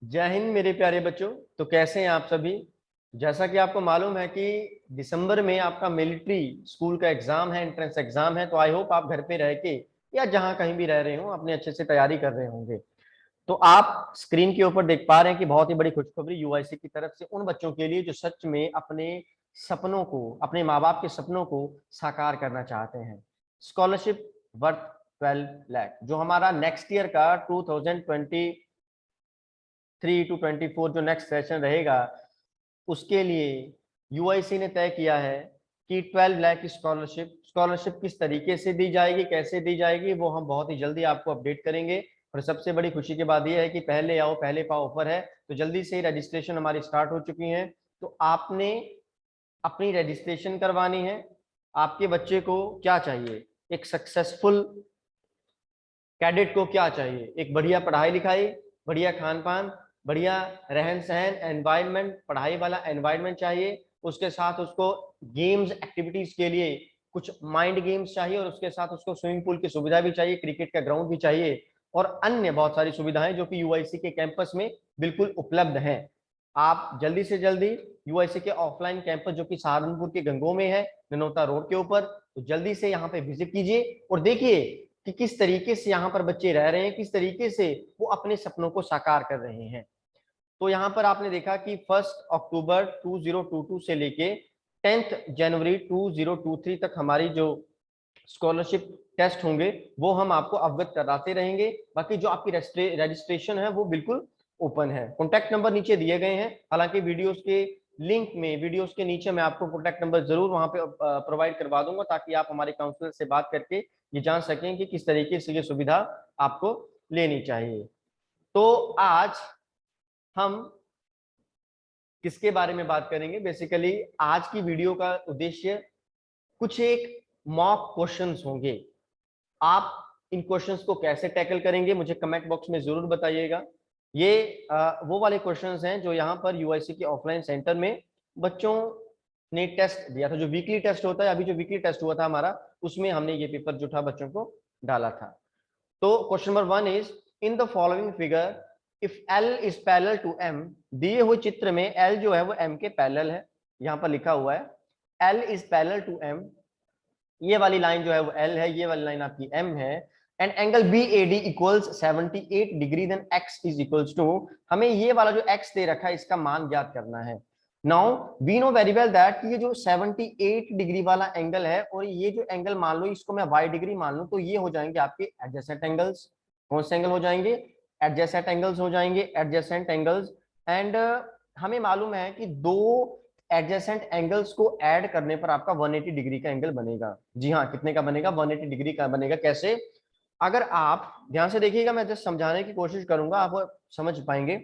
जय हिंद मेरे प्यारे बच्चों। तो कैसे हैं आप सभी। जैसा कि आपको मालूम है कि दिसंबर में आपका मिलिट्री स्कूल का एग्जाम है, एंट्रेंस एग्जाम है। तो आई होप आप घर पे रह के या जहां कहीं भी रह रहे हो अपने अच्छे से तैयारी कर रहे होंगे। तो आप स्क्रीन के ऊपर देख पा रहे हैं कि बहुत ही बड़ी खुशखबरी यूआईसी की तरफ से उन बच्चों के लिए जो सच में अपने सपनों को, अपने माँ बाप के सपनों को साकार करना चाहते हैं। स्कॉलरशिप वर्थ 12 लाख जो हमारा नेक्स्ट ईयर का 2023 to 24 जो नेक्स्ट सेशन रहेगा, उसके लिए यूआईसी ने तय किया है कि 12 लाख की स्कॉलरशिप किस तरीके से दी जाएगी, कैसे दी जाएगी, वो हम बहुत ही जल्दी आपको अपडेट करेंगे। और सबसे बड़ी खुशी की बात यह है कि पहले आओ पहले पाओ ऑफर है, तो जल्दी से रजिस्ट्रेशन हमारी स्टार्ट हो चुकी है। तो आपने अपनी रजिस्ट्रेशन करवानी है। आपके बच्चे को क्या चाहिए, एक सक्सेसफुल कैडेट को क्या चाहिए, एक बढ़िया पढ़ाई लिखाई, बढ़िया खान पान, बढ़िया रहन सहन एनवायरनमेंट, पढ़ाई वाला एनवायरनमेंट चाहिए। उसके साथ उसको गेम्स एक्टिविटीज के लिए कुछ माइंड गेम्स चाहिए, और उसके साथ उसको स्विमिंग पूल की सुविधा भी चाहिए, क्रिकेट का ग्राउंड भी चाहिए, और अन्य बहुत सारी सुविधाएं जो कि यूआईसी के कैंपस में बिल्कुल उपलब्ध हैं। आप जल्दी से जल्दी यूआईसी के ऑफलाइन कैंपस जो कि सहारनपुर के गंगों में है, ननौता रोड के ऊपर, तो जल्दी से यहाँ पे विजिट कीजिए और देखिए कि किस तरीके से यहाँ पर बच्चे रह रहे हैं, किस तरीके से वो अपने सपनों को साकार कर रहे हैं। तो यहाँ पर आपने देखा कि 1 अक्टूबर 2022 से लेके 10 जनवरी 2023 तक हमारी जो स्कॉलरशिप टेस्ट होंगे वो हम आपको अवगत कराते रहेंगे। बाकी जो आपकी रजिस्ट्रेशन है वो बिल्कुल ओपन है। कॉन्टैक्ट नंबर नीचे दिए गए हैं, हालांकि वीडियोस के लिंक में, वीडियोस के नीचे मैं आपको कॉन्टैक्ट नंबर जरूर वहां पे प्रोवाइड करवा दूंगा, ताकि आप हमारे काउंसलर से बात करके ये जान सकें कि किस तरीके से ये सुविधा आपको लेनी चाहिए। तो आज हम किसके बारे में बात करेंगे, बेसिकली आज की वीडियो का उद्देश्य कुछ एक मॉक क्वेश्चंस होंगे। आप इन क्वेश्चंस को कैसे टैकल करेंगे मुझे कमेंट बॉक्स में जरूर बताइएगा। ये वो वाले क्वेश्चंस हैं जो यहाँ पर यूआईसी के ऑफलाइन सेंटर में बच्चों ने टेस्ट दिया था, जो वीकली टेस्ट होता है। अभी जो वीकली टेस्ट हुआ था हमारा, उसमें हमने ये पेपर जो था बच्चों को डाला था। तो question number 1 is, in the following figure if L is parallel to M, दिए हुए चित्र में L जो है वो M के पैरेलल है। यहाँ पर लिखा हुआ है L is parallel to M, ये वाली लाइन जो है वो L है, ये वाली लाइन आपकी M है। And angle BAD equals 78 degree, then X is equals to, हमें ये वाला जो X दे रखा है इसका मान ज्ञात करना है। Now we know very well that ये जो 78 डिग्री वाला एंगल है, और ये जो एंगल मान लो इसको मैं y डिग्री मान लूं, तो ये हो जाएंगे आपके एडजेसेंट एंगल्स। कौन से एंगल हो जाएंगे? एडजेसेंट एंगल्स हो जाएंगे, एडजेसेंट एंगल्स। एंड हमें मालूम है कि दो एडजेसेंट एंगल्स को ऐड करने पर आपका 180 डिग्री का एंगल बनेगा। जी हाँ, कितने का बनेगा? 180 डिग्री का बनेगा। कैसे? अगर आप ध्यान से देखिएगा, मैं जस्ट समझाने की कोशिश करूंगा, आप समझ पाएंगे।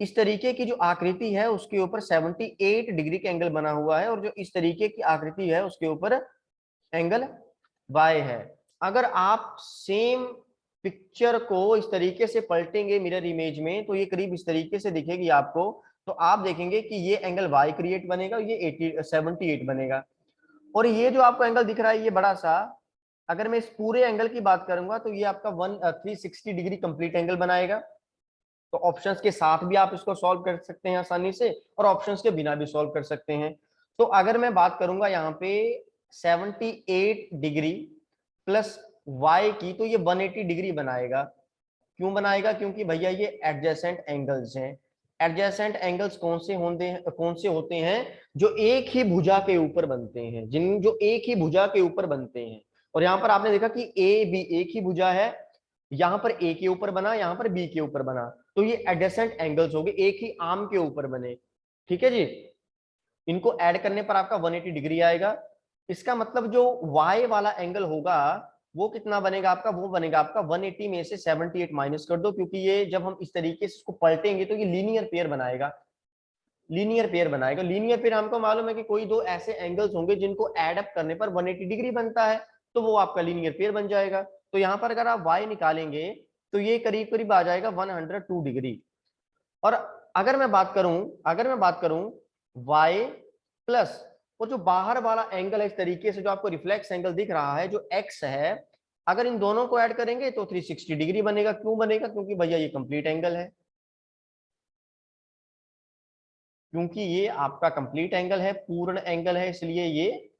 इस तरीके की जो आकृति है उसके ऊपर 78 डिग्री का एंगल बना हुआ है, और जो इस तरीके की आकृति है उसके ऊपर एंगल वाई है। अगर आप सेम पिक्चर को इस तरीके से पलटेंगे मिरर इमेज में, तो ये करीब इस तरीके से दिखेगी आपको। तो आप देखेंगे कि ये एंगल वाई क्रिएट बनेगा, ये 78 बनेगा। और ये जो आपको एंगल दिख रहा है ये बड़ा सा, अगर मैं इस पूरे एंगल की बात करूंगा तो ये आपका 360 डिग्री कंप्लीट एंगल बनाएगा। तो ऑप्शंस के साथ भी आप इसको सॉल्व कर सकते हैं आसानी से, और ऑप्शंस के बिना भी सॉल्व कर सकते हैं। तो अगर मैं बात करूंगा यहाँ पे 78 डिग्री प्लस y की, तो ये 180 डिग्री बनाएगा। क्यों बनाएगा? क्योंकि भैया ये एडजेसेंट एंगल्स हैं। एडजेसेंट एंगल्स कौन से होते हैं? जो एक ही भुजा के ऊपर बनते हैं, जो एक ही भुजा के ऊपर बनते हैं। और यहाँ पर आपने देखा कि ए बी एक ही भुजा है, यहाँ पर ए के ऊपर बना, यहाँ पर बी के ऊपर बना, तो ये एडजेसेंट एंगल्स हो गए, एक ही आर्म के ऊपर बने। ठीक है जी। इनको ऐड करने पर आपका 180 डिग्री आएगा। इसका मतलब जो y वाला एंगल होगा वो कितना बनेगा आपका? वो बनेगा आपका 180 में से 78 माइनस कर दो, क्योंकि ये जब हम इस तरीके से इसको पलटेंगे तो ये लीनियर पेयर बनाएगा। लीनियर पेयर बनाएगा। लीनियर पेयर हमको मालूम है कि कोई दो ऐसे एंगल्स होंगे जिनको एड अप करने पर 180 डिग्री बनता है, तो वो आपका लीनियर पेयर बन जाएगा। तो यहाँ पर अगर आप y निकालेंगे तो ये करीब करीब आ जाएगा 102 डिग्री। और अगर मैं बात करूं y प्लस वो जो बाहर वाला एंगल है, इस तरीके से जो आपको रिफ्लेक्स एंगल दिख रहा है जो x है, अगर इन दोनों को ऐड करेंगे तो 360 डिग्री बनेगा। क्यों बनेगा? क्योंकि भैया ये कंप्लीट एंगल है। क्योंकि ये आपका कंप्लीट एंगल है, पूर्ण एंगल है, इसलिए ये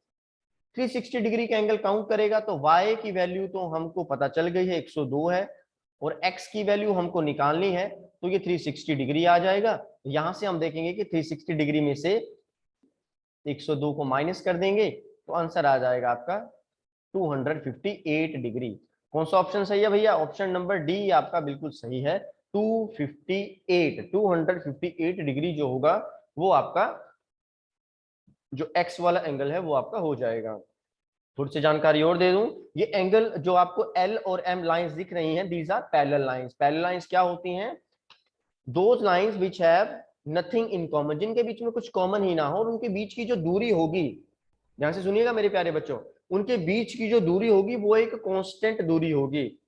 360 डिग्री का एंगल काउंट करेगा। तो y की वैल्यू तो हमको पता चल गई है 102 है, और x की वैल्यू हमको निकालनी है, तो ये 360 डिग्री आ जाएगा। यहां से हम देखेंगे कि 360 डिग्री में से 102 को माइनस कर देंगे तो आंसर आ जाएगा आपका 258 डिग्री। कौन सा ऑप्शन सही है भैया? ऑप्शन नंबर डी आपका बिल्कुल सही है। 258 डिग्री जो होगा वो आपका जो एक्स वाला एंगल है वो आपका हो जाएगा। थोड़ी सी जानकारी और दे दूं, ये एंगल जो आपको एल और एम लाइंस दिख रही हैं, these are parallel lines. Parallel lines क्या होती हैं? Those lines which have nothing in common, जिनके बीच में कुछ कॉमन ही ना हो, और उनके बीच की जो दूरी होगी, ध्यान से सुनिएगा मेरे प्यारे बच्चों, उनके बीच की जो दूरी होगी वो एक कांस्टेंट दूरी होगी।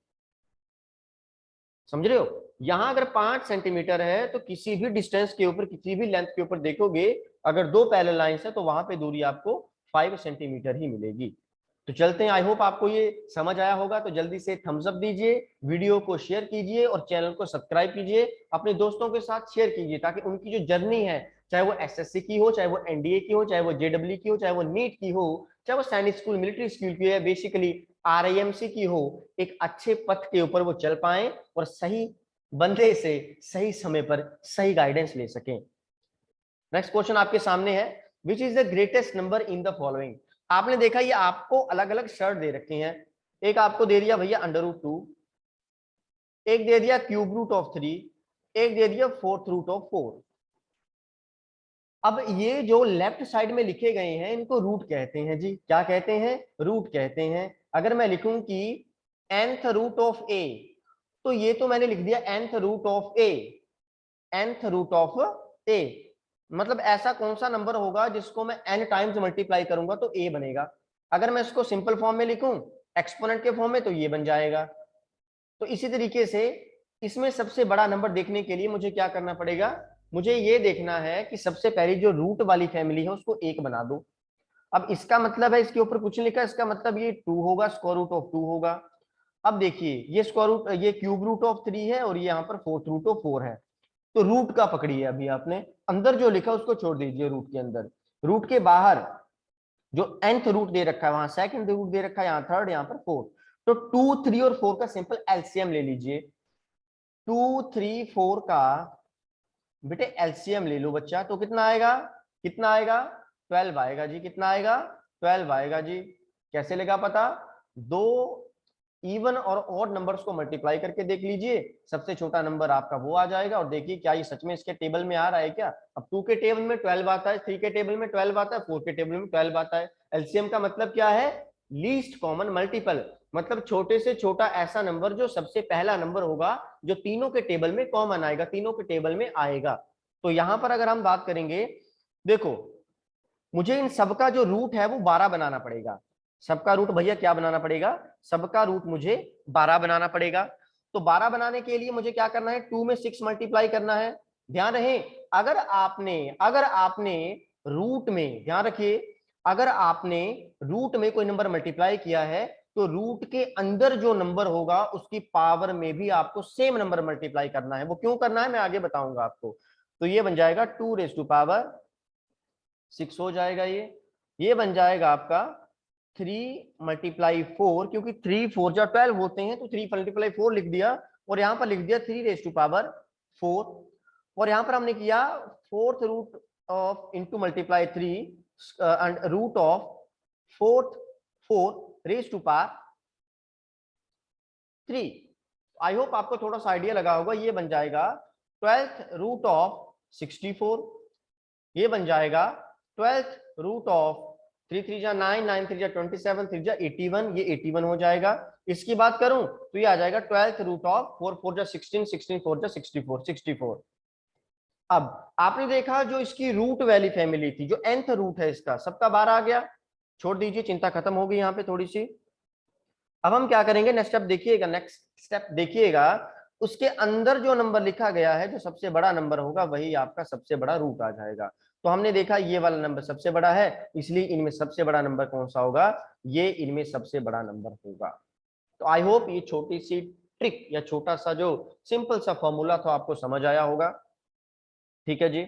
समझ रहे हो? यहां अगर 5 सेंटीमीटर है तो किसी भी डिस्टेंस के ऊपर, किसी भी लेंथ के ऊपर देखोगे, अगर दो पैरेलल लाइंस है तो वहां पे दूरी आपको 5 सेंटीमीटर ही मिलेगी। तो चलते हैं, आई होप आपको ये समझ आया होगा। तो जल्दी से थम्स अप दीजिए, वीडियो को शेयर कीजिए और चैनल को सब्सक्राइब कीजिए, अपने दोस्तों के साथ शेयर कीजिए, ताकि उनकी जो जर्नी है, चाहे वो एसएससी की हो, चाहे वो एनडीए की हो, चाहे वो जेडब्ल्यू की हो, चाहे वो नीट की हो, चाहे वो सैनिक स्कूल, मिलिट्री स्कूल की हो, या बेसिकली आरआईएमसी की हो, एक अच्छे पथ के ऊपर वो चल पाए और सही बंदे से सही समय पर सही गाइडेंस ले सकें। नेक्स्ट क्वेश्चन आपके सामने है, which is the greatest number in the following. आपने देखा ये आपको अलग अलग शर्ट दे रखे हैं, एक आपको दे दिया भैया √2, एक दे दिया क्यूब रूट ऑफ 3, एक दे दिया फोर्थ रूट ऑफ 4। अब ये जो लेफ्ट साइड में लिखे गए हैं इनको रूट कहते हैं जी। क्या कहते हैं? रूट कहते हैं। अगर मैं लिखूं कि nth रूट ऑफ a, तो ये तो मैंने लिख दिया nth root of a, nth root of a, मतलब ऐसा कौन सा नंबर होगा जिसको मैं n टाइम्स मल्टीप्लाई करूंगा तो a बनेगा। अगर मैं इसको सिंपल फॉर्म में लिखूं, एक्सपोनेंट के फॉर्म में, तो ये बन जाएगा। तो इसी तरीके से इसमें सबसे बड़ा नंबर देखने के लिए मुझे क्या करना पड़ेगा? मुझे ये देखना है कि सबसे पहले जो रूट वाली फैमिली है उसको 1 बना दो। अब इसका मतलब है, इसके ऊपर कुछ नहीं लिखा, इसका मतलब ये 2 होगा, स्क्वायर रूट ऑफ 2 होगा। अब देखिए ये स्क्वायर रूट, ये क्यूब रूट ऑफ 3 है और ये यहाँ पर फोर्थ रूट ऑफ 4 है। तो रूट का पकड़िए, अभी आपने अंदर जो लिखा उसको छोड़ दीजिए, रूट के अंदर। रूट के बाहर जो nth रूट दे रखा है वहां सेकंड रूट दे रखा है, यहाँ थर्ड, यहाँ पर फोर्थ। तो 2, 3 और 4 का सिंपल एलसीएम ले लीजिए। 2, 3, 4 का बेटे एलसीएम ले लो बच्चा, तो कितना आएगा? कितना आएगा? 12 आएगा जी। कितना आएगा? 12 आएगा जी। कैसे लगा पता? दो इवन और ऑड नंबर्स को मल्टीप्लाई करके देख लीजिए, सबसे छोटा नंबर आपका वो आ जाएगा। और देखिए क्या ये सच में इसके टेबल में आ रहा है क्या? अब 2 के टेबल में 12 आता है, 3 के टेबल में 12 आता है, 4 के टेबल में 12 आता है। एलसीएम का मतलब क्या है? लीस्ट कॉमन मल्टीपल, मतलब छोटे से छोटा ऐसा नंबर जो सबसे पहला नंबर होगा जो तीनों के टेबल में कॉमन आएगा, तीनों के टेबल में आएगा। तो यहां पर अगर हम बात करेंगे, देखो मुझे इन सबका जो रूट है वो 12 बनाना पड़ेगा। सबका रूट भैया क्या बनाना पड़ेगा? सबका रूट मुझे 12 बनाना पड़ेगा। तो 12 बनाने के लिए मुझे क्या करना है? 2 में 6 मल्टीप्लाई करना है। ध्यान रहे, अगर आपने रूट में, ध्यान रखिए, अगर आपने रूट में कोई नंबर मल्टीप्लाई किया है तो रूट के अंदर जो नंबर होगा उसकी पावर में भी आपको सेम नंबर मल्टीप्लाई करना है। वो क्यों करना है मैं आगे बताऊंगा आपको। तो ये बन जाएगा 2⁻6 हो जाएगा। ये बन जाएगा आपका 3 × 4, क्योंकि 3 4 जा 12 होते हैं, तो 3 × 4 लिख दिया, और यहां पर लिख दिया 3⁻4। और यहां पर हमने किया fourth root of into multiply 3 root of fourth 4⁻3। I hope आपको थोड़ा सा आइडिया लगा होगा। ये बन जाएगा 12th रूट ऑफ 64, ये बन जाएगा 12th रूट ऑफ 3 3 जा 9, 9 3 जा 27, 3 जा 81, ये 81 हो जाएगा। इसकी बात करूं तो ये आ जाएगा 12th रूट ऑफ 4 4 जा 16, 16 4 जा 64, 64। अब आपने देखा जो इसकी रूट वाली फैमिली थी, जो nth रूट है इसका, सबका 12 आ गया। छोड़ दीजिए, चिंता खत्म हो गई यहाँ पे थोड़ी सी। अब हम क्या करेंगे? नेक्स्ट स्टेप देखिएगा, उसके अंदर जो नंबर लिखा गया है, जो सबसे बड़ा नंबर होगा वही आपका सबसे बड़ा रूट आ जाएगा। तो हमने देखा ये वाला नंबर सबसे बड़ा है, इसलिए इनमें सबसे बड़ा नंबर कौन सा होगा? ये इनमें सबसे बड़ा नंबर होगा। तो आई होप ये छोटी सी ट्रिक या छोटा सा जो सिंपल सा फॉर्मूला था आपको समझ आया होगा। ठीक है जी।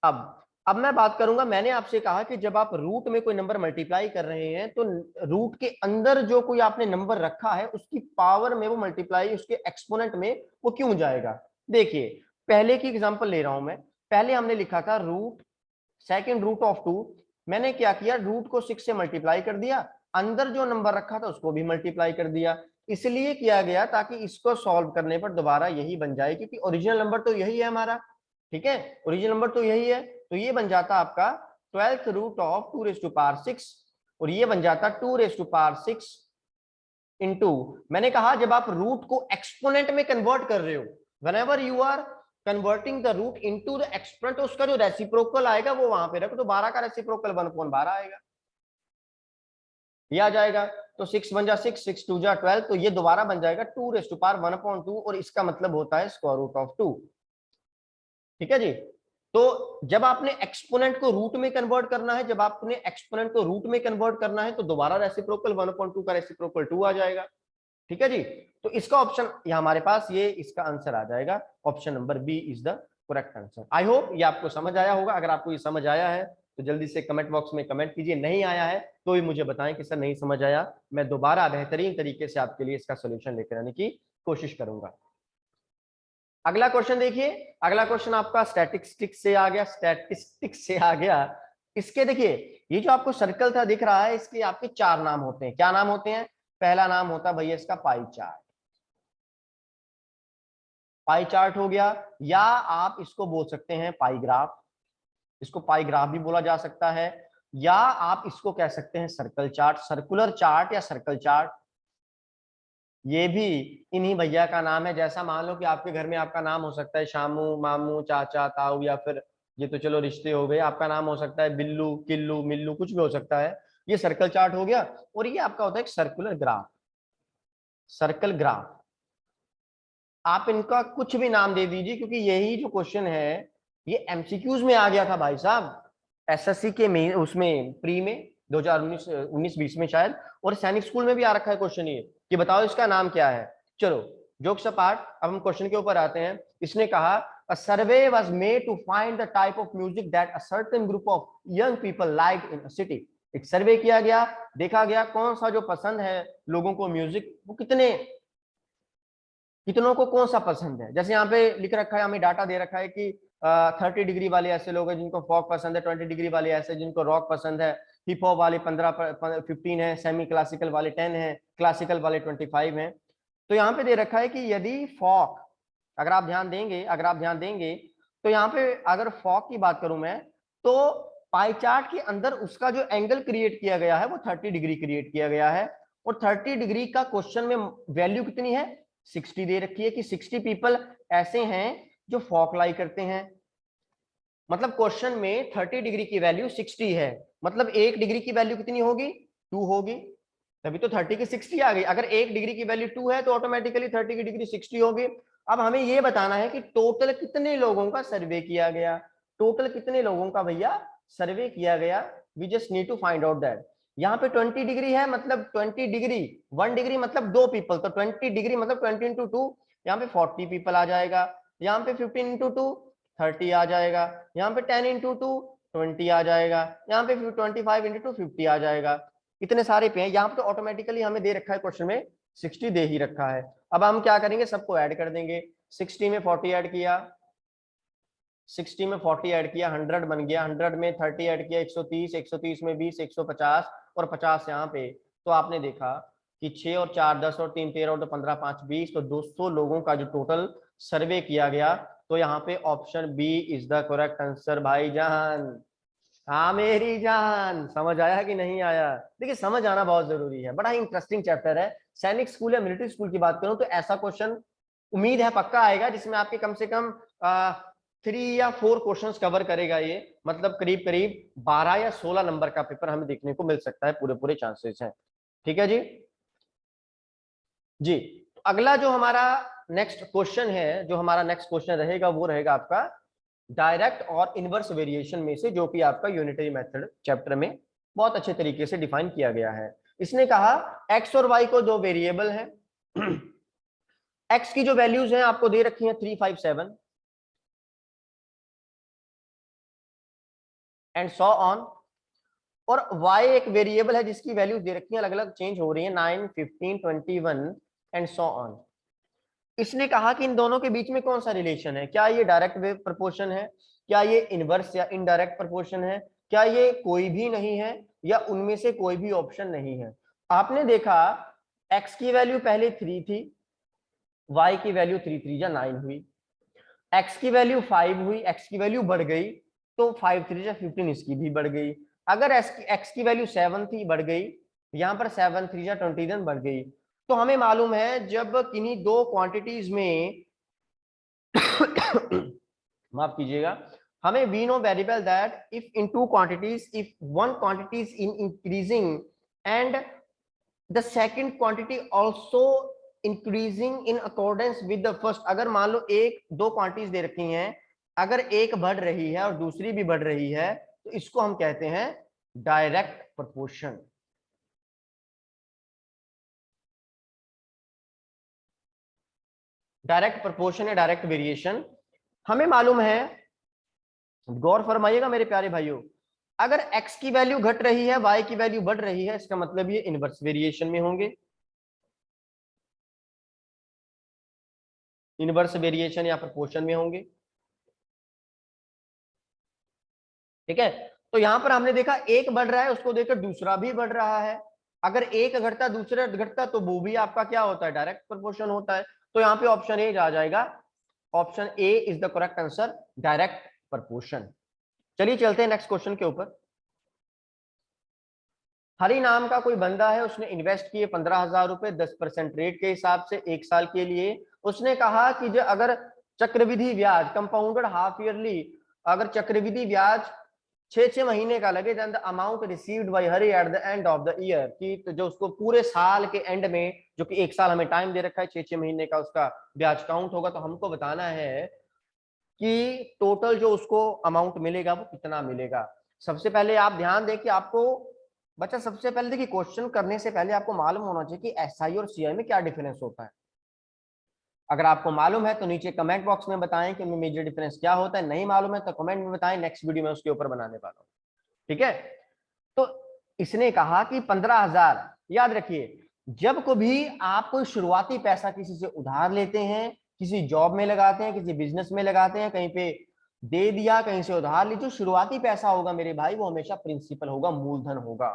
अब मैं बात करूंगा, मैंने आपसे कहा कि जब आप रूट में कोई नंबर मल्टीप्लाई कर रहे हैं तो रूट के अंदर जो कोई आपने नंबर रखा है उसकी पावर में वो मल्टीप्लाई, उसके एक्सपोनेंट में वो क्यों जाएगा। देखिए पहले की एग्जांपल ले रहा हूं मैं। पहले हमने लिखा था रूट सेकंड रूट ऑफ 2, मैंने क्या किया, रूट को 6 से मल्टीप्लाई कर दिया, अंदर जो नंबर रखा था उसको भी मल्टीप्लाई कर दिया। इसलिए किया गया ताकि इसको सॉल्व करने पर दोबारा यही बन जाए, क्योंकि ओरिजिनल नंबर तो यही है हमारा, ठीक है, ओरिजिनल नंबर तो यही है। तो ये बन जाता आपका 12th रूट ऑफ 2⁶, और ये बन जाता 2⁶ इंटू, मैंने कहा जब आप रूट को एक्सपोनेंट में कन्वर्ट कर रहे हो, whenever you are converting the root into the exponent, तो उसका जो रेसिप्रोकल आएगा वो वहां पे रखो, तो 12 का रेसिप्रोकल 1/12 आएगा, ये आ जाएगा। तो 6 बन जा 6, 6 2 जा 12, तो ये दोबारा बन जाएगा 2⁻1/2, और इसका मतलब होता है स्क्वायर रूट ऑफ 2। ठीक है जी। तो जब आपने एक्सपोनेंट को रूट में कन्वर्ट करना है, जब आपने एक्सपोनेंट को रूट में कन्वर्ट करना है तो दोबारा रेसिप्रोकल 1/2 का रेसिप्रोकल 2 आ जाएगा। ठीक है जी। तो इसका ऑप्शन ये हमारे पास, ये इसका आंसर आ जाएगा, option number B is the correct answer. I hope ये आपको समझ आया होगा। अगर आपको ये समझ आया है तो जल्दी से कमेंट बॉक्स में कमेंट कीजिए, नहीं आया है तो भी मुझे बताएं कि सर नहीं समझ आया, मैं दोबारा बेहतरीन तरीके से आपके लिए इसका सोल्यूशन लेकर आने की कोशिश करूंगा। अगला क्वेश्चन देखिए, अगला क्वेश्चन आपका स्टैटिस्टिक्स से आ गया, स्टैटिस्टिक्स से आ गया। इसके देखिए, ये जो आपको सर्कल था दिख रहा है, इसके आपके 4 नाम होते हैं। क्या नाम होते हैं? पहला नाम होता है भैया इसका पाई चार्ट, पाई चार्ट हो गया, या आप इसको बोल सकते हैं पाई ग्राफ, इसको पाई ग्राफ भी बोला जा सकता है, या आप इसको कह सकते हैं सर्कल चार्ट, सर्कुलर चार्ट या सर्कल चार्ट। ये भी इन्हीं भैया का नाम है। जैसा मान लो कि आपके घर में आपका नाम हो सकता है शामू, मामू, चाचा, ताऊ, या फिर ये तो चलो रिश्ते हो गए, आपका नाम हो सकता है बिल्लू, किल्लू, मिल्लू, कुछ भी हो सकता है। ये सर्कल चार्ट हो गया, और ये आपका होता है एक सर्कुलर ग्राफ, सर्कल ग्राफ। आप इनका कुछ भी नाम दे दीजिए, क्योंकि यही जो क्वेश्चन है ये एमसीक्यूज में आ गया था भाई साहब, एसएससी के में, उसमें प्री में 2019 19-20 में शायद, और सैनिक स्कूल में भी आ रखा है क्वेश्चन ये कि बताओ इसका नाम क्या है। चलो जोक्स अपार्ट, अब हम क्वेश्चन के ऊपर आते हैं। इसने कहा a survey was made to find the type of music that a certain group of young people like in a city. एक सर्वे किया गया, देखा गया कौन सा जो पसंद है लोगों को म्यूजिक, वो कितनों को कौन सा पसंद है। जैसे यहाँ पे लिख रखा है, हमें डाटा दे रखा है कि 30 डिग्री वाले ऐसे लोग हैं जिनको फॉक पसंद है, 20 डिग्री वाले ऐसे जिनको रॉक पसंद है, हिप हॉप वाले 15 है, सेमी क्लासिकल वाले 10 है, क्लासिकल वाले 25 हैं। तो यहाँ पे दे रखा है कि यदि फॉक, अगर आप ध्यान देंगे, अगर आप ध्यान देंगे तो यहाँ पे अगर फॉक की बात करूं मैं, तो पाई चार्ट के अंदर उसका जो एंगल क्रिएट किया गया है वो 30 डिग्री क्रिएट किया गया है, और 30 डिग्री का क्वेश्चन में वैल्यू कितनी है, 60 दे रखी है कि 60 पीपल ऐसे हैं जो फॉक लाई करते हैं। मतलब क्वेश्चन में 30 डिग्री की वैल्यू 60 है, मतलब 1 डिग्री की वैल्यू कितनी होगी, 2 होगी, तभी तो 30 की 60 आ गई। अगर 1 डिग्री की वैल्यू 2 है तो ऑटोमेटिकली 30 की डिग्री 60 होगी। अब हमें यह बताना है कि टोटल कितने लोगों का सर्वे किया गया, टोटल कितने लोगों का भैया सर्वे किया गया। We just need to find out that. यहाँ पे 20 डिग्री है, मतलब 20 डिग्री, 1 डिग्री मतलब 2 पीपल, तो 20 डिग्री मतलब 20 इंटू 2, यहाँ पे 40 पीपल आ जाएगा। यहाँ पे 15 इंटू 2 30 आ जाएगा, यहाँ पे 10 इंटू 2 20 आ जाएगा, यहाँ पे 25 इंटू 2 50 आ जाएगा। इतने सारे पे हैं, यहाँ पे तो ऑटोमेटिकली हमें दे रखा है क्वेश्चन में 60 दे ही रखा है। अब हम क्या करेंगे, सबको ऐड कर देंगे। 60 में 40 ऐड किया, 60 में 40 ऐड किया, 100 बन गया, 100 में 30 ऐड किया 130, 130 में 20 150, और 50 यहाँ पे। तो आपने देखा कि 6 और 4 10 और 3 13 और 2 15 5 20, तो 200 लोगों का जो टोटल सर्वे किया गया। तो यहाँ पे option B is the correct answer भाईजान। हाँ मेरी जान, समझ आया कि नहीं आया? देखिए समझ आना बहुत जरूरी है, बड़ा ही इंटरेस्टिंग चैप्टर है। सैनिक स्कूल या मिलिट्री स्कूल की बात करूं तो ऐसा क्वेश्चन उम्मीद है पक्का आएगा जिसमें आपके कम से कम 3 या 4 क्वेश्चंस कवर करेगा ये, मतलब करीब करीब 12 या 16 नंबर का पेपर हमें देखने को मिल सकता है, पूरे पूरे चांसेस हैं। ठीक है जी। जी, तो अगला जो हमारा नेक्स्ट क्वेश्चन है, जो हमारा नेक्स्ट क्वेश्चन रहेगा वो रहेगा आपका डायरेक्ट और इनवर्स वेरिएशन में से, जो कि आपका यूनिटरी मेथड चैप्टर में बहुत अच्छे तरीके से डिफाइन किया गया है। इसने कहा एक्स और वाई को दो वेरिएबल हैं, एक्स की जो वैल्यूज हैं आपको दे रखी हैं 357, एंड सो ऑन। और y एक वेरिएबल है जिसकी वैल्यू दे रखी है, अलग अलग चेंज हो रही है, 9, 15, 21 एंड सो ऑन। इसने कहा कि इन दोनों के बीच में कौन सा रिलेशन है, क्या ये डायरेक्ट वेव प्रोपोर्शन है, क्या ये इनवर्स या इनडायरेक्ट प्रोपोर्शन है, क्या ये कोई भी नहीं है, या उनमें से कोई भी ऑप्शन नहीं है। आपने देखा x की वैल्यू पहले 3 थी, y की वैल्यू 3 3 जा 9 हुई, x की वैल्यू 5 हुई, x की वैल्यू बढ़ गई तो 5 3 जा 15 इसकी भी बढ़ गई। अगर x की वैल्यू 7 थी, बढ़ गई, यहां पर 7 3 जा 21 बढ़ गई। तो हमें मालूम है जब किन्हीं दो क्वांटिटीज में माफ कीजिएगा, हमें we know very well that if in two quantities, if one quantity is in increasing and the second quantity also increasing in accordance with the first, अगर मान लो एक दो क्वांटिटीज दे रखी हैं, अगर एक बढ़ रही है और दूसरी भी बढ़ रही है तो इसको हम कहते हैं डायरेक्ट प्रोपोर्शन। डायरेक्ट प्रोपोर्शन या डायरेक्ट वेरिएशन। हमें मालूम है, गौर फरमाइएगा मेरे प्यारे भाइयों, अगर x की वैल्यू घट रही है, y की वैल्यू बढ़ रही है, इसका मतलब ये इनवर्स वेरिएशन में होंगे, इनवर्स वेरिएशन या प्रोपोर्शन में होंगे। ठीक है, तो यहां पर हमने देखा एक बढ़ रहा है, उसको देखकर दूसरा भी बढ़ रहा है। अगर एक घटता दूसरा घटता तो वो भी आपका क्या होता है, डायरेक्ट प्रोपोर्शन होता है। तो यहाँ पे ऑप्शन ए आ जाएगा, option A is the correct answer, direct proportion. चलिए चलते हैं नेक्स्ट क्वेश्चन के ऊपर। हरि नाम का कोई बंदा है, उसने इन्वेस्ट किए 15,000 रुपए 10% रेट के हिसाब से 1 साल के लिए। उसने कहा कि जो अगर चक्रविधि ब्याज कंपाउंडेड हाफ ईयरली, अगर चक्रविधि ब्याज 6 महीने का लगे, then the amount received by Hari at the end of the year, कि तो जो उसको पूरे साल के एंड में, जो कि 1 साल हमें टाइम दे रखा है, 6 महीने का उसका ब्याज काउंट होगा, तो हमको बताना है कि टोटल जो उसको अमाउंट मिलेगा वो कितना मिलेगा। सबसे पहले आप ध्यान दें कि आपको बच्चा, सबसे पहले देखिए क्वेश्चन करने से पहले आपको मालूम होना चाहिए कि एसआई और सीआई में क्या डिफरेंस होता है। अगर आपको मालूम है तो नीचे कमेंट बॉक्स में बताएं कि उनमें मेजर डिफरेंस क्या होता है, नहीं मालूम है तो कमेंट में बताएं, नेक्स्ट वीडियो में उसके ऊपर बनाने वाला हूं। ठीक है, तो इसने कहा कि 15,000, याद रखिए जब कभी आप कोई शुरुआती पैसा किसी से उधार लेते हैं, किसी जॉब में लगाते हैं, किसी बिजनेस में लगाते हैं, कहीं पे दे दिया, कहीं से उधार ली, जो शुरुआती पैसा होगा मेरे भाई वो हमेशा प्रिंसिपल होगा, मूलधन होगा।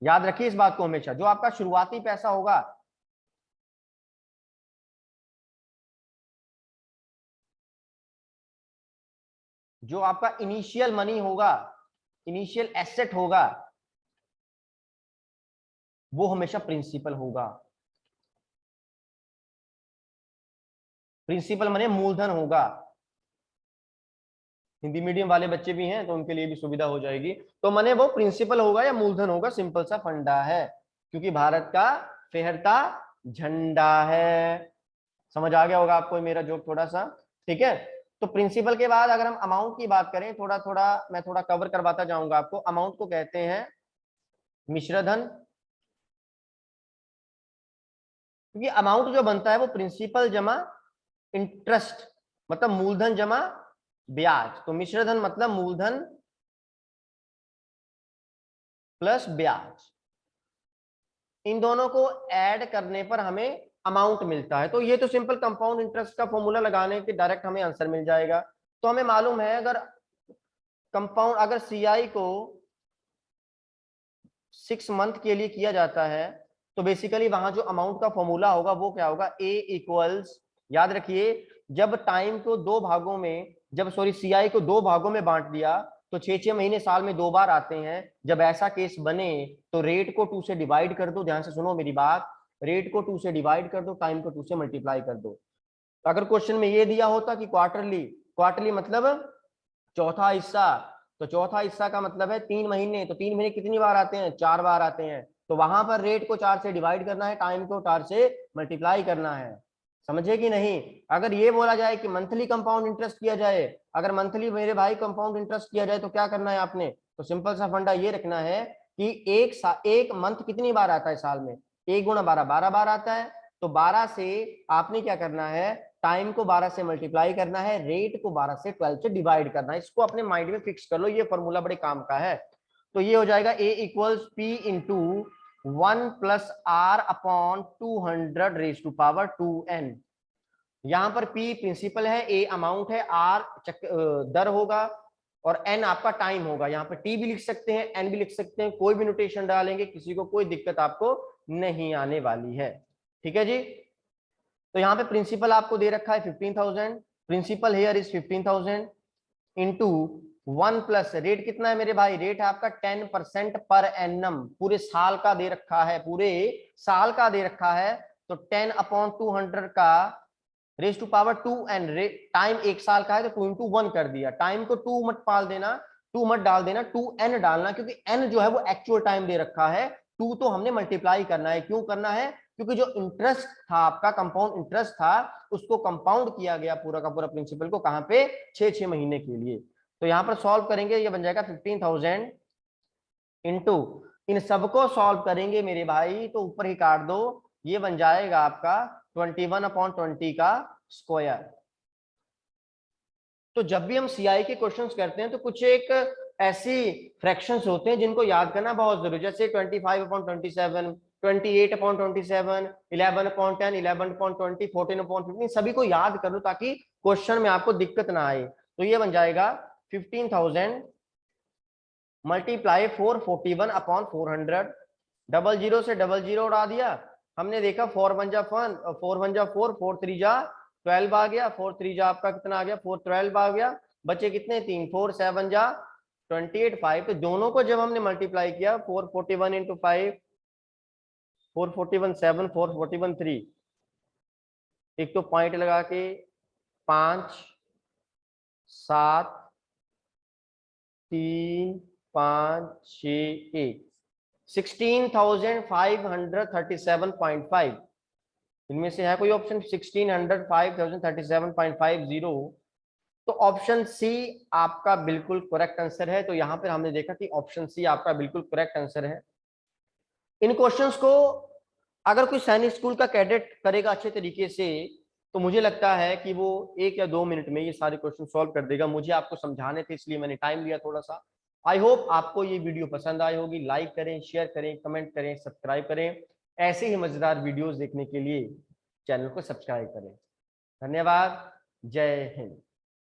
याद रखिए इस बात को हमेशा, जो आपका शुरुआती पैसा होगा, जो आपका इनिशियल मनी होगा, इनिशियल एसेट होगा, वो हमेशा प्रिंसिपल होगा। प्रिंसिपल मनी मूलधन होगा। हिंदी मीडियम वाले बच्चे भी हैं तो उनके लिए भी सुविधा हो जाएगी। तो मने वो प्रिंसिपल होगा या मूलधन होगा, सिंपल सा फंडा है, क्योंकि भारत का फहरता झंडा है। समझ आ गया होगा आपको मेरा जोक थोड़ा सा। ठीक है, तो प्रिंसिपल के बाद अगर हम अमाउंट की बात करें, थोड़ा थोड़ा मैं थोड़ा कवर करवाता जाऊंगा आपको। अमाउंट को कहते हैं मिश्रधन, क्योंकि अमाउंट जो बनता है वो प्रिंसिपल जमा इंटरेस्ट, मतलब मूलधन जमा ब्याज। तो मिश्रधन मतलब मूलधन प्लस ब्याज, इन दोनों को ऐड करने पर हमें अमाउंट मिलता है। तो ये तो सिंपल कंपाउंड इंटरेस्ट का फॉर्मूला लगाने के डायरेक्ट हमें आंसर मिल जाएगा। तो हमें मालूम है अगर कंपाउंड, अगर सीआई को 6 मंथ के लिए किया जाता है तो बेसिकली वहां जो अमाउंट का फॉर्मूला होगा वो क्या होगा, ए इक्वल्स, याद रखिए जब टाइम को दो भागों में, जब सॉरी सीआई को दो भागों में बांट दिया तो 6 महीने साल में 2 बार आते हैं। जब ऐसा केस बने तो रेट को 2 से डिवाइड कर दो, ध्यान से सुनो मेरी बात, रेट को 2 से डिवाइड कर दो, टाइम को 2 से मल्टीप्लाई कर दो। तो अगर क्वेश्चन में ये दिया होता कि क्वार्टरली, क्वार्टरली मतलब चौथा हिस्सा, तो चौथा हिस्सा का मतलब है 3 महीने, तो 3 महीने कितनी बार आते हैं, 4 बार आते हैं। तो वहां पर रेट को 4 से डिवाइड करना है, टाइम को 4 से मल्टीप्लाई करना है। समझे कि नहीं। अगर ये बोला जाए कि मंथली कंपाउंड इंटरेस्ट किया जाए, अगर मंथली मेरे भाई कंपाउंड इंटरेस्ट किया जाए तो क्या करना है आपने, तो सिंपल सा फंडा ये रखना है कि एक मंथ कितनी बार आता है साल में, 1 गुणा 12 12 बार आता है। तो 12 से आपने क्या करना है, टाइम को 12 से मल्टीप्लाई करना है, रेट को 12 से 12 से डिवाइड करना है। इसको अपने माइंड में फिक्स कर लो, ये फॉर्मूला बड़े काम का है। तो ये हो जाएगा a equals p into 1 plus r upon 200 raise to power 2n। यहां पर p प्रिंसिपल है, a अमाउंट है, r दर होगा और n आपका टाइम होगा। यहाँ पर t भी लिख सकते हैं, n भी लिख सकते हैं, कोई भी नोटेशन डालेंगे, किसी को कोई दिक्कत आपको नहीं आने वाली है। ठीक है जी। तो यहाँ पे प्रिंसिपल आपको दे रखा है 15,000, principal here is 15,000 into 1 plus rate कितना है मेरे भाई, रेट है आपका 10% पर एनम, पूरे साल का दे रखा है, पूरे साल का दे रखा है। तो 10 अपॉन 200 का raise to power 2n, time एक साल का है तो 2 इंटू 1 कर दिया, टाइम को 2 मत पाल देना, 2 मत डाल देना, 2n डालना, क्योंकि n जो है वो एक्चुअल टाइम दे रखा है, 2 तो हमने मल्टीप्लाई करना है। क्यों करना है, क्योंकि जो इंटरेस्ट था आपका, कंपाउंड इंटरेस्ट था, उसको कंपाउंड किया गया पूरा का पूरा प्रिंसिपल को, कहां पे, 6 महीने के लिए। तो यहां पर सॉल्व करेंगे, ये बन जाएगा 15,000 इंटू, इन सबको सॉल्व करेंगे मेरे भाई तो ऊपर ही काट दो, ये बन जाएगा आपका 21/20 का स्क्वायर। तो जब भी हम सीआई के क्वेश्चंस करते हैं तो कुछ एक ऐसी फ्रैक्शंस होते हैं जिनको याद करना बहुत जरूरी, जैसे 25/27, 28/27, 11/10, 11/20, 14/15, सभी को याद कर लो ताकि क्वेश्चन में आपको दिक्कत ना आए। तो ये बन जाएगा 15,000 मल्टीप्लाई 441/400, 00 से 00 उड़ा दिया, हमने देखा 4 1 जा 1, 4 1 जा 4, 4 3 जा 12 आ गया, 4 3 जा आपका कितना आ गया, 4 12 आ गया, बचे कितने 3, 4 7 जा 28 5। तो दोनों को जब हमने मल्टीप्लाई किया 441 इंटू 5, 441 7, 441 3, एक तो पॉइंट लगा के 5 7 3 5 6 1, 16,537.5, इनमें से है कोई ऑप्शन 16,537.50? तो ऑप्शन सी आपका बिल्कुल करेक्ट आंसर है। तो यहां पर हमने देखा कि ऑप्शन सी आपका बिल्कुल करेक्ट आंसर है। इन क्वेश्चंस को अगर कोई सैनिक स्कूल का कैडेट करेगा अच्छे तरीके से तो मुझे लगता है कि वो 1 या 2 मिनट में ये सारे क्वेश्चन सॉल्व कर देगा। मुझे आपको समझाने थे इसलिए मैंने टाइम लिया थोड़ा सा। आई होप आपको ये वीडियो पसंद आई होगी। लाइक करें, शेयर करें, कमेंट करें, सब्सक्राइब करें। ऐसे ही मजेदार वीडियोस देखने के लिए चैनल को सब्सक्राइब करें। धन्यवाद। जय हिंद।